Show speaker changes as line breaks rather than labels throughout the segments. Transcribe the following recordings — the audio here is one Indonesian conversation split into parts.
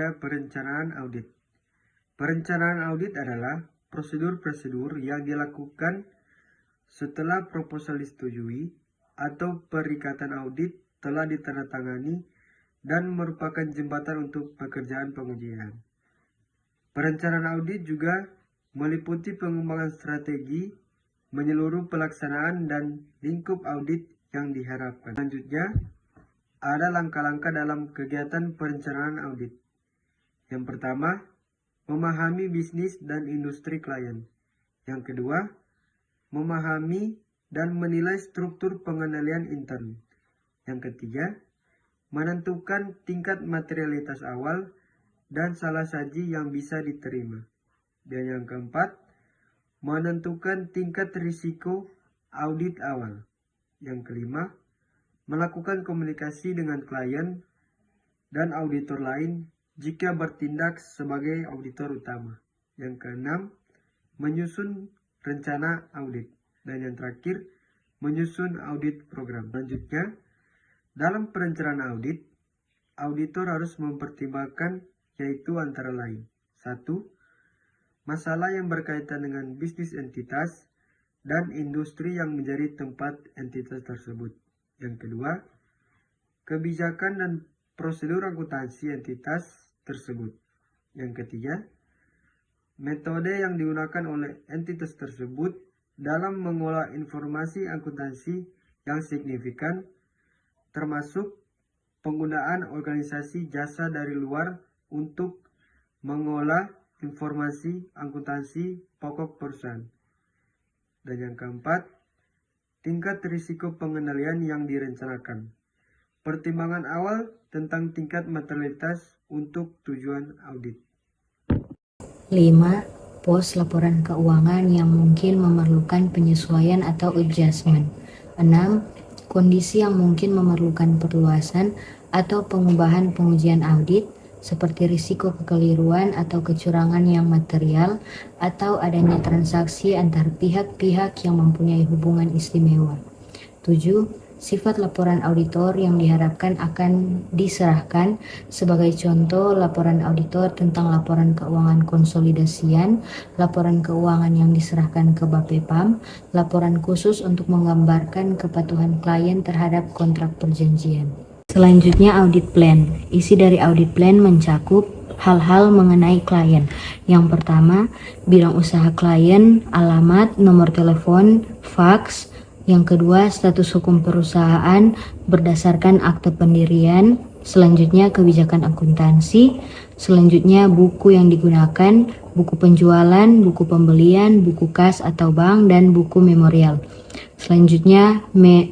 pada perencanaan audit. Perencanaan audit adalah prosedur-prosedur yang dilakukan setelah proposal disetujui atau perikatan audit telah ditandatangani dan merupakan jembatan untuk pekerjaan pengujian. Perencanaan audit juga meliputi pengembangan strategi, menyeluruh pelaksanaan dan lingkup audit yang diharapkan. Selanjutnya, ada langkah-langkah dalam kegiatan perencanaan audit. Yang pertama, memahami bisnis dan industri klien. Yang kedua, memahami dan menilai struktur pengendalian intern. Yang ketiga, menentukan tingkat materialitas awal dan salah saji yang bisa diterima. Dan yang keempat, menentukan tingkat risiko audit awal. Yang kelima, melakukan komunikasi dengan klien dan auditor lain jika bertindak sebagai auditor utama. Yang keenam, menyusun rencana audit. Dan yang terakhir, menyusun audit program. Selanjutnya, dalam perencanaan audit, auditor harus mempertimbangkan yaitu antara lain. 1. Masalah yang berkaitan dengan bisnis entitas dan industri yang menjadi tempat entitas tersebut. Yang kedua, kebijakan dan prosedur akuntansi entitas tersebut. Yang ketiga, metode yang digunakan oleh entitas tersebut dalam mengolah informasi akuntansi yang signifikan, termasuk penggunaan organisasi jasa dari luar untuk mengolah informasi akuntansi pokok perusahaan. Dan yang keempat, tingkat risiko pengendalian yang direncanakan. Pertimbangan awal tentang tingkat materialitas untuk tujuan audit.
5. Pos laporan keuangan yang mungkin memerlukan penyesuaian atau adjustment. 6. Kondisi yang mungkin memerlukan perluasan atau pengubahan pengujian audit, seperti risiko kekeliruan atau kecurangan yang material atau adanya transaksi antar pihak-pihak yang mempunyai hubungan istimewa. 7. Sifat laporan auditor yang diharapkan akan diserahkan, sebagai contoh laporan auditor tentang laporan keuangan konsolidasian, laporan keuangan yang diserahkan ke Bapepam, laporan khusus untuk menggambarkan kepatuhan klien terhadap kontrak perjanjian. Selanjutnya, audit plan. Isi dari audit plan mencakup hal-hal mengenai klien. Yang pertama, bidang usaha klien, alamat, nomor telepon, fax. Yang kedua, status hukum perusahaan berdasarkan akte pendirian. Selanjutnya, kebijakan akuntansi. Selanjutnya, buku yang digunakan, buku penjualan, buku pembelian, buku kas atau bank, dan buku memorial. Selanjutnya,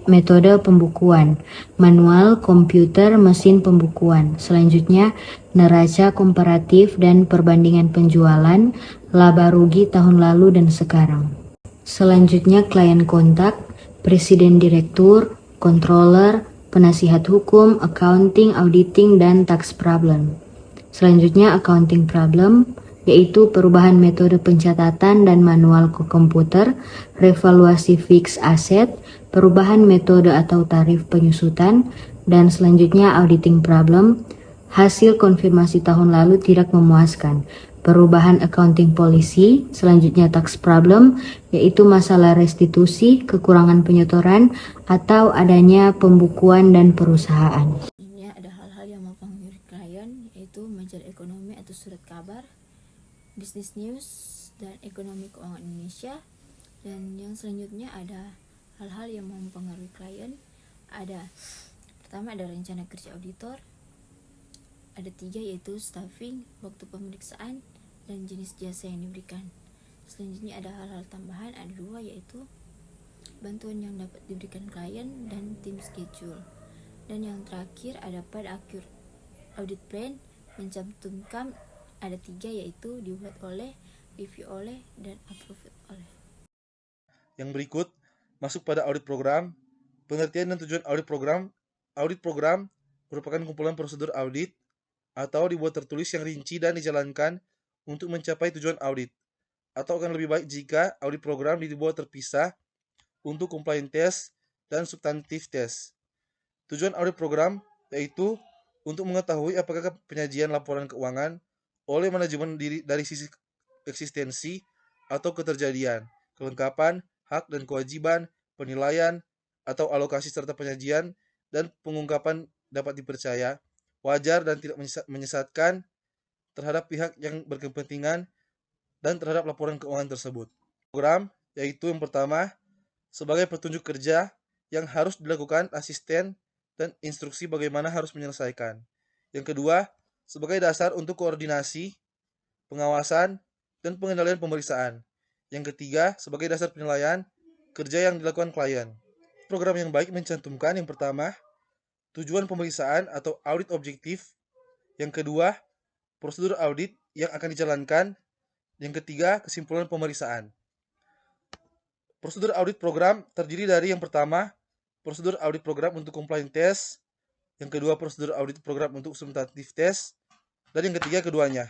metode pembukuan, manual, komputer, mesin pembukuan. Selanjutnya, neraca komparatif dan perbandingan penjualan, laba rugi tahun lalu dan sekarang. Selanjutnya, klien kontak, presiden direktur, controller, penasihat hukum, accounting, auditing, dan tax problem. Selanjutnya, accounting problem, yaitu perubahan metode pencatatan dan manual ke komputer, revaluasi fixed asset, perubahan metode atau tarif penyusutan, dan selanjutnya auditing problem, hasil konfirmasi tahun lalu tidak memuaskan, perubahan accounting policy, selanjutnya tax problem, yaitu masalah restitusi, kekurangan penyetoran, atau adanya pembukuan dan perusahaan.
Ini ada hal-hal yang mempengaruhi klien, yaitu majalah ekonomi atau surat kabar, Business News, dan Ekonomi Keuangan Indonesia. Dan yang selanjutnya ada hal-hal yang mempengaruhi klien. Pertama ada rencana kerja auditor. Ada 3, yaitu staffing, waktu pemeriksaan, dan jenis jasa yang diberikan. Selanjutnya ada hal-hal tambahan, ada 2, yaitu bantuan yang dapat diberikan klien dan tim schedule. Dan yang terakhir ada pada akhir audit plan mencantumkan ada 3, yaitu dibuat oleh, review oleh, dan approved oleh.
Yang berikut masuk pada audit program. Pengertian dan tujuan audit program. Audit program merupakan kumpulan prosedur audit atau dibuat tertulis yang rinci dan dijalankan untuk mencapai tujuan audit. Atau akan lebih baik jika audit program dibuat terpisah untuk compliance test dan substantive test. Tujuan audit program yaitu untuk mengetahui apakah penyajian laporan keuangan oleh manajemen dari sisi eksistensi atau keterjadian, kelengkapan, hak dan kewajiban, penilaian atau alokasi serta penyajian dan pengungkapan dapat dipercaya, wajar dan tidak menyesatkan terhadap pihak yang berkepentingan dan terhadap laporan keuangan tersebut. Program yaitu yang pertama sebagai petunjuk kerja yang harus dilakukan asisten dan instruksi bagaimana harus menyelesaikan. Yang kedua, sebagai dasar untuk koordinasi, pengawasan, dan pengendalian pemeriksaan. Yang ketiga, sebagai dasar penilaian kerja yang dilakukan klien. Program yang baik mencantumkan yang pertama, tujuan pemeriksaan atau audit objektif. Yang kedua, prosedur audit yang akan dijalankan. Yang ketiga, kesimpulan pemeriksaan. Prosedur audit program terdiri dari yang pertama, prosedur audit program untuk compliance test, yang kedua prosedur audit program untuk substantif test, dan yang ketiga keduanya.